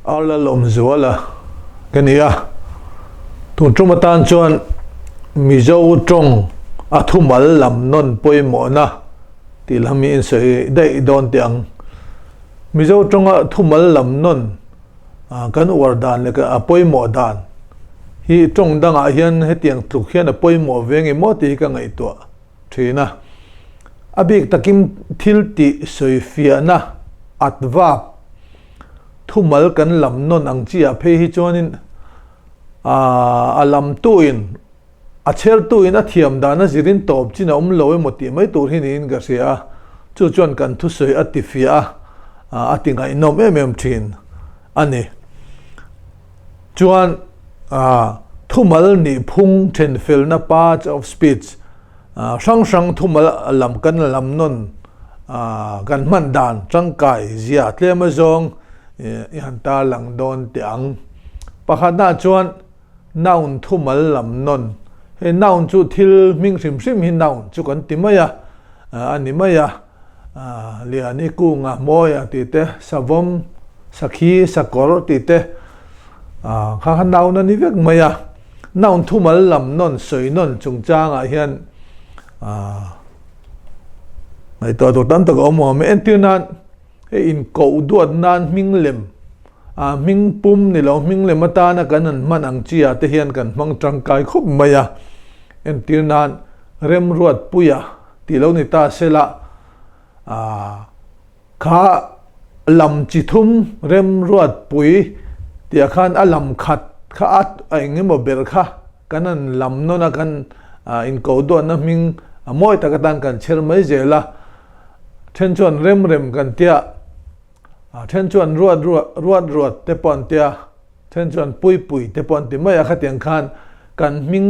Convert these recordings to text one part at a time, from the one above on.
ala lom zuala kania tu trumatan chuan mizo tong athumal lam non poimo na tilhami in sei dei don tiang mizo tonga thumal lam non kan wardan leka apoimo dan hi tong danga hian hetiang tluk hian apoimo vengi moti ka ngai to thina abik takim thilti soifia na atwa thumal kan lam non ang chia phe hi chonin alam tuin acher tuin athiam dana zirin top china loe moti mai tur hin in ga sia chu chuan kan thu soi atifia atinga inom em thin ani chuan thumal ni phung then fel na part of speech sang thumal lam kan lam non kan man dan changkai zia tlema zong ihan ta lang don tiang pakhana chuan naun thumal lam non he naun chu thil ming sim hin naun chu kan timaya ani maya liani kunga moya ti te savom sakhi sakor ti te kha naun ani vek maya naun thumal lam non soi non chungchanga hian mai to tan to mo me entinan he in ko duat nan minglem ming pum ni lo minglem ata na kanan man ang chia te hian kan mang tangkai khop maya entinan rem ruat puya ti lo ni ta sela kha lam chi thum rem ruat pui ti khan alam khat kha at ai mo ber kha kanan lam no na kan in ko do na ming moi ta katan kan cher mai zela then chuan rem kan tia then chuan ruat te pon tia then chuan pui te pon ti mai kha tiang khan kan ming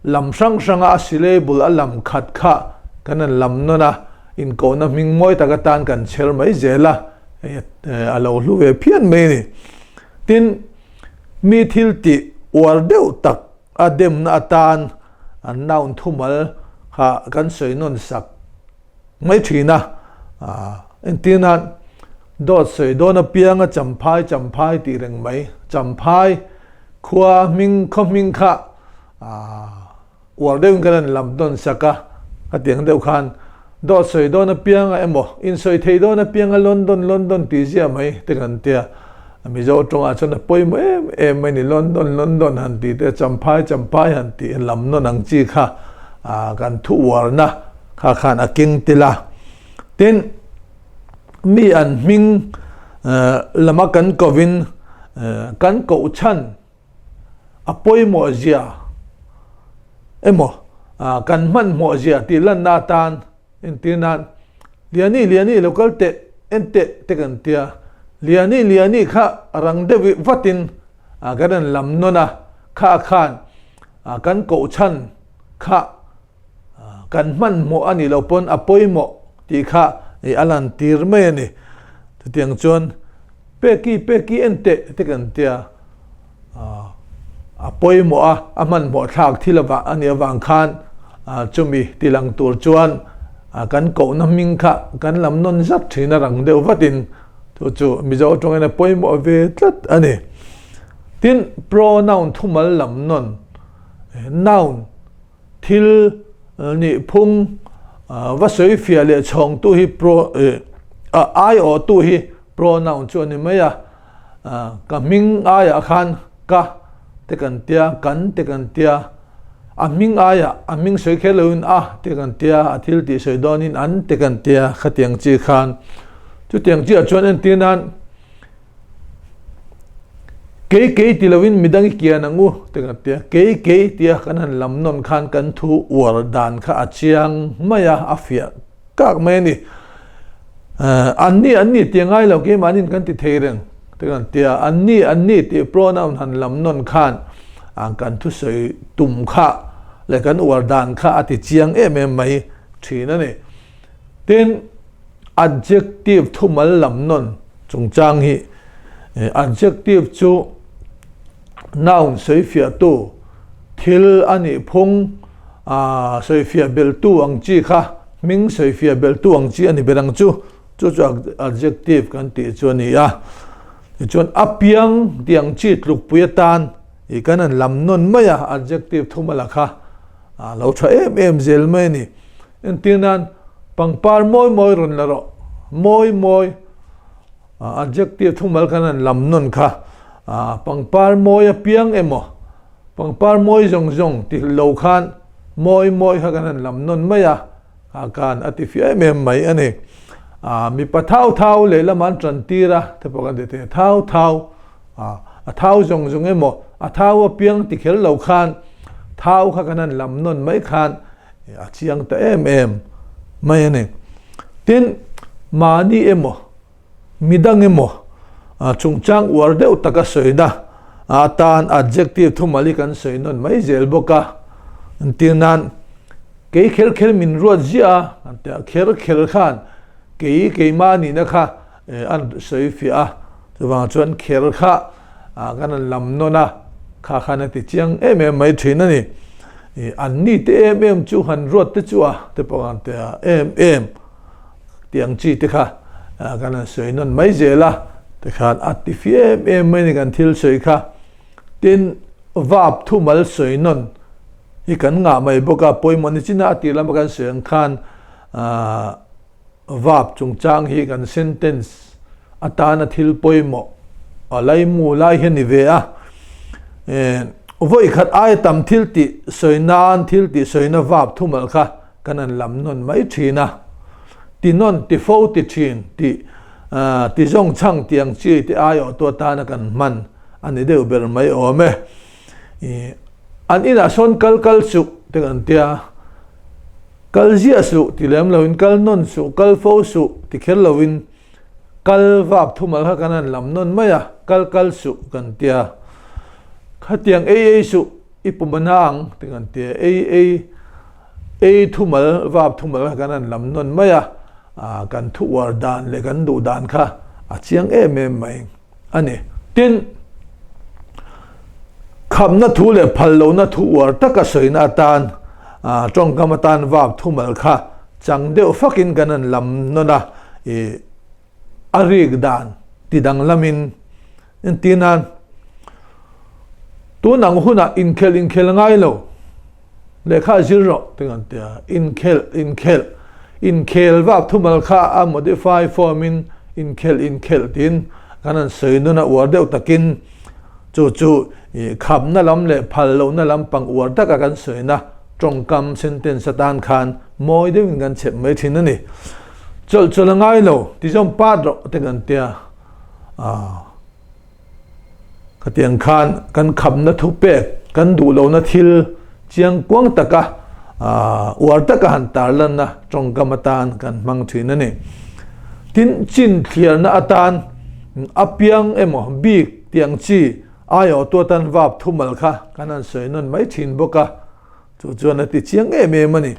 lam sang asile bul alam khat kha kanan lam no na in ko na ming moi ta katan kan cher mai zela alo lu ve phian mai ni tin mi thil ti war deu tak adem na atan an naun thumal kha kan soi non sak mai thina entinan dot soi dona pianga champhai ti reng mai champhai khua ming khoming kha war deu kan lam don saka atiang deu khan dot soi dona pianga emo in soi thei dona pianga london ti zia mai te kan tia mizo tonga chana poi mo em mai ni london han ti te champhai han ti lam no nang chi kha kan thu war na kha khan aking tila tin mi an ming lama kan kovin kan ko chan apoi mo zia emo kan man mo zia ti lan na tan intinan liani local te ente te kan tia liani kha rang devi vatin garan lam nona kha khan kan ko chan kha kan man mo ani lo pon apoi mo ti kha alan tir me ni tiang chon peki ente te kan tia apoi mo aman mo thak thilawa ani awang khan chumi tilang tur chuan kan ko na ming kha kan lam non zat thina rang deu vatin chu mizo tong na poi mo ve tlat ani tin pronoun thumal lam non noun thil ni phung va soi fia le chong tu hi pro ai o tu hi pronoun chu ni maya ka ming aya khan ka te kan tia kan te kan tia aming aya aming soi khelun te kan tia athil ti soi donin an te kan tia khatiang chi khan chu tiang chi chuan en tinan ke tilawin midang kian angu te kan tia ke tia kanan lam non khan kan thu war dan kha achiang maya afia kak mai ni anni tiangai lo ke manin kan ti theireng te kan tia anni ti pronoun han lam non khan ang kan thu soi tum kha le kan war dan kha ati chiang em mai thina ni tin adjective thumal lam non chungchang hi adjective chu noun soi fia tu thil ani phung soi fia bel tu ang chi kha ming soi fia bel tu ang chi ani berang chu adjective kan ti chu ni chuan apiang tiang chi tluk puitan i kanan lam non maya adjective thumala kha lo tha em zel mai ni en tinan pangpar moi ron la ro moi adjective thumal kanan lam non kha pangpar moi apiang emo pangpar moi zong ti lo khan moi ha kanan lam non maya kan atifi em mai ani mi pa thau le la man tran tira te pokan de te thau thau zong emo thau apiang ti khel lo khan thau kha kanan lam non mai khan chiang ta em mai ani tin mani emo midang emo chungchang war deuh taka soina tan adjective thumali kan soinon mai zel boka tinan ke khel min ruat zia anta khel khan ke mani na kha an soifia chuwang chuan khel kha kan lam nona kha khana ti chiang em mai thina ni an ni te em chu han ruat te chu te pawan te em tiang chi te kha kan soinon mai zela te khan atifi em mai ni kan thil soi kha tin vap thumal soinon hi kan nga mai boka poimani china atilam kan soeng khan vap chungchang hi kan sentence atana thil poimo alai mu lai heni ve a voi khat ai tam thil ti soinan thil ti soina vap thumal kha kanan lam non mai thina ti non ti fo ti thin ti zong chang tiang chi ti ayo to ta na kan man ani deu ber mai ome an ina son kal su te kan tia kal zia su ti lem lovin kal non su kal fo su ti khel lovin kal vap thumal ha kanan lam non maya kal su kan tia khatiang a su ipumanang te kan tia a thumal vap thumal ha kanan lam non maya kan thu war dan le kan du dan kha chiang em mai ani tin kham na thu le phal lo na thu war taka soina tan trong kamatan vap thumal kha chang deu fakin kanan lam nona arig dan ti dang lamin en tinan tu nang huna in khel ngai lo le kha zero tengan tia in khel vap thumal kha a modify form in khel tin kanan soinuna war deu takin chu kham na lam le phal lo na lam pang war taka kan soina trong kam sentence tan khan moi de ngan chep mai thin ani chol ngai lo ti jom pa ro te kan tia khatiang khan kan kham na thu pe kan du lo na thil chiang kwang taka war taka han tar lan na trong kamatan kan mang thin ani tin chin clear na atan apiang emo big tiang chi ayo to tan vap thumal kha kanan soinon mai thin boka chuan ati chiang em ani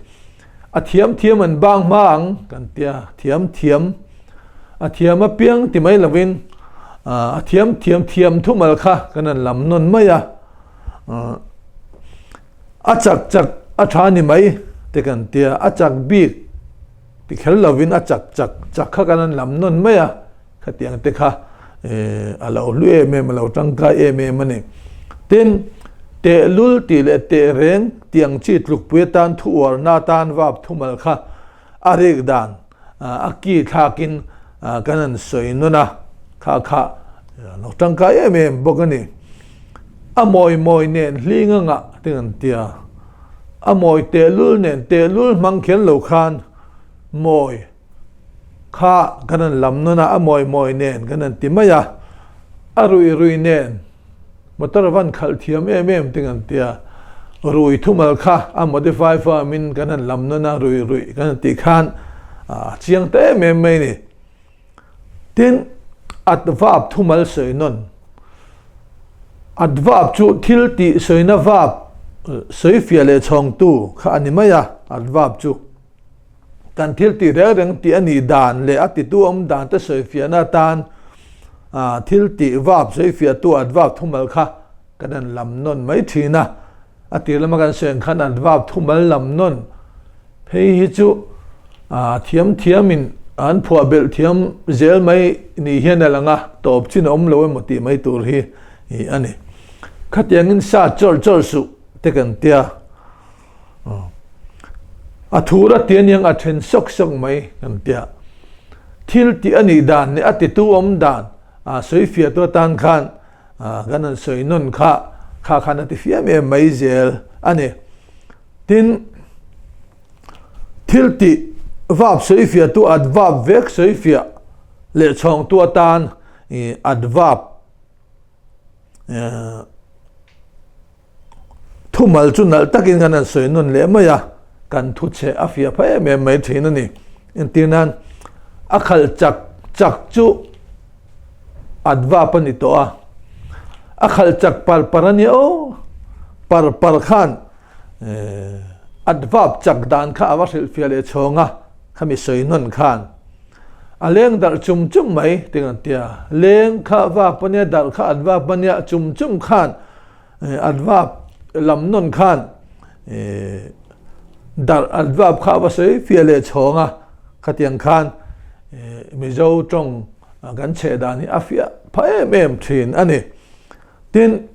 thiam an bang mang kan tia thiam apiang ti mai lovin thiam thumal kha kanan lam non maya chak athani mai te kan tia chak big ti khel lovin chak kha kanan lam non maya khatiang te kha alo lu alo tangka mani tin te lul ti le te reng tiang chi tluk puetan thu war na tan vap thumal kha arik dan aki thakin kanan soinuna kha lo tangka bokani amoi nen hlinga tingan tia amoi te lul mang khen lo khan moi kha kanan lam nona amoi nen kanan timaya arui nen motor van khal thiam tingan tia rui thumal kha a modify form in kanan lam nona rui kanan ti khan chiang te mai ni tin adverb thumal soinon adverb chu thil ti soina verb soifia le chong tu kha animaya adverb chu kan thil ti reng ti ani dan le ati tu dan ta soifia na tan thil ti verb soifia tu adverb thumal kha kanan lam non mai thina ati lama kan seng khan adverb thumal lam non phei hi chu thiam in an phua bel thiam zel mai ni hian alanga top chin om lo mo ti mai tur hi ani khatiang in sa chol su te kan tia a thura tian yang a then sok mai kan tia thil ti ani dan ne ati tu om dan a soi fia to tan khan ganan soi non kha khan ati fia me mai zel ani tin thil ti vab soi fia tu ad vab vek soi fia le chong tu tan ad vab thu mal chu nal takin ganan soi non le maya kan thu che afia pha me mai thin ani in tinan akhal chak chu adva pani to a akhal chak parani o par khan adva chak dan kha awa sil fia le chonga khami soi non khan aleng dar chum mai tingan tia leng kha wa pania dar kha adva pania chum khan adva lam non khan dar adva kha wa soi fia le chonga khatiang khan mizo trong gan che dani afia pha em thin ani tin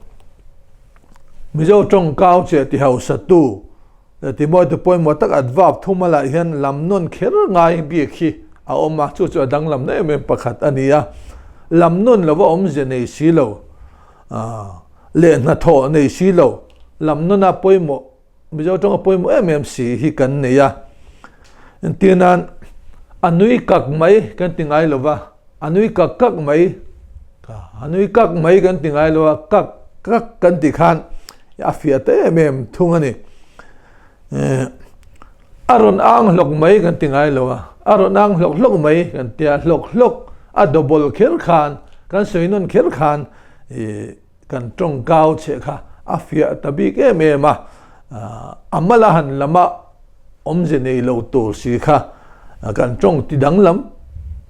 mizo trong cao che ti hau satu ti moi to point mo tak advap thumala hian lam non kher ngai bi khi a oma chu dang lam na em pakhat ania lam non lawa om je nei si lo le na tho nei si lo lam non a point mo mizo trong point mo em si hi kan ne ya tinan anui kak mai kan tingai lova anui kak mai kan tingai lova kak kan ti khan afia te mem thungani aron ang lok mai kan tingai lova aron ang lok mai kan tia lok a double kher khan kan soinon kher khan kan trong gao che kha afia tabi ke me ma amalahan lama omje nei lo to si kha kan trong ti dang lam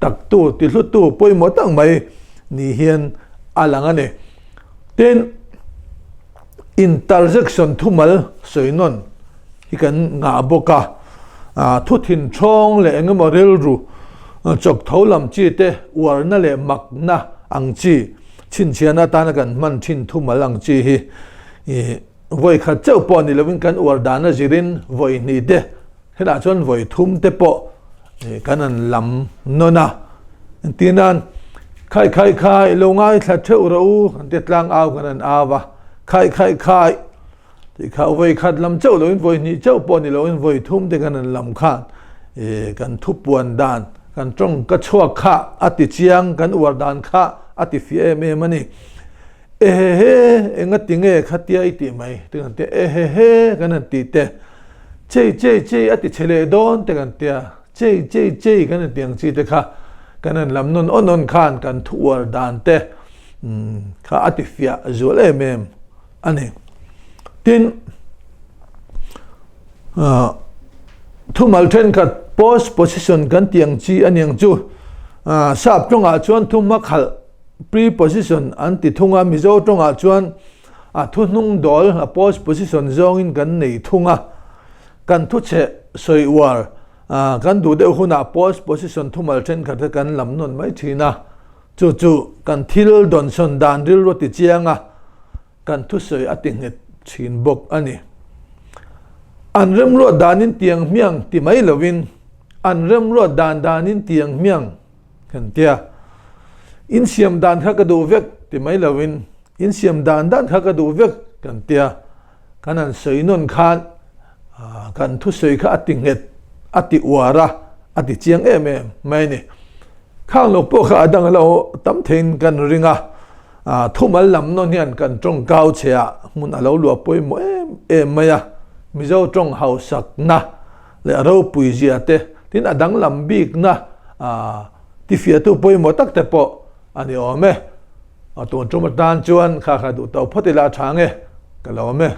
tak tu ti hlu tu poi mo tang mai ni hian alanga ne ten intersection thumal soinon hi kan nga boka thu thin chong le engemaw rel ru chok tholam chi te warna le makna ang chi chin chiana tan kan man thin thumal ang chi hi voi kha chau po ni lovin kan war dana zirin voi ni de hela chon voi thum te po kanan lam nona tinan khai lo ngai thla theu ro te tlang aw kanan awa khai ti kha voi khat lam chau loin voi ni chau po ni loin voi thum te kanan lam khan kan thu puan dan kan trong ka chua kha ati chiang kan war dan kha ati fi me mani enga tinge khatia iti mai tingan te kanan ti te che ati chele don te kan tia che kan tiang chi te kha kanan lam non onon khan kan thuar dan te kha atifia zole mem ani tin thumal then khat post position kan tiang chi aniang chu sap tonga chuan thuma khal preposition anti thunga mizo tonga chuan thunung dol post position zong in kan nei thunga kan thu che soi war kan du de huna post position thumal then khat kan lam non mai thina chu kan thil don son dan ril ro ti chianga kan thu soi ating het chin bok ani anrem ro danin tiang miang ti mai lovin anrem ro danin tiang miang kan tia in siam dan kha ka du vek ti mai lovin in siam dan kha ka du vek kan tia kanan soi non khan kan thu soi kha ating het ati wara ati chiang mai ni khang lo po kha adang lo tam thein kan ringa thumal lam non hian kan trong gao chea mun alo lu poi mo maya mizo trong hau sak na le ro pui zia te tin adang lam bik na ti fia tu poi mo tak te po ani ome ton trong dan chuan kha du to photila thange ka lo me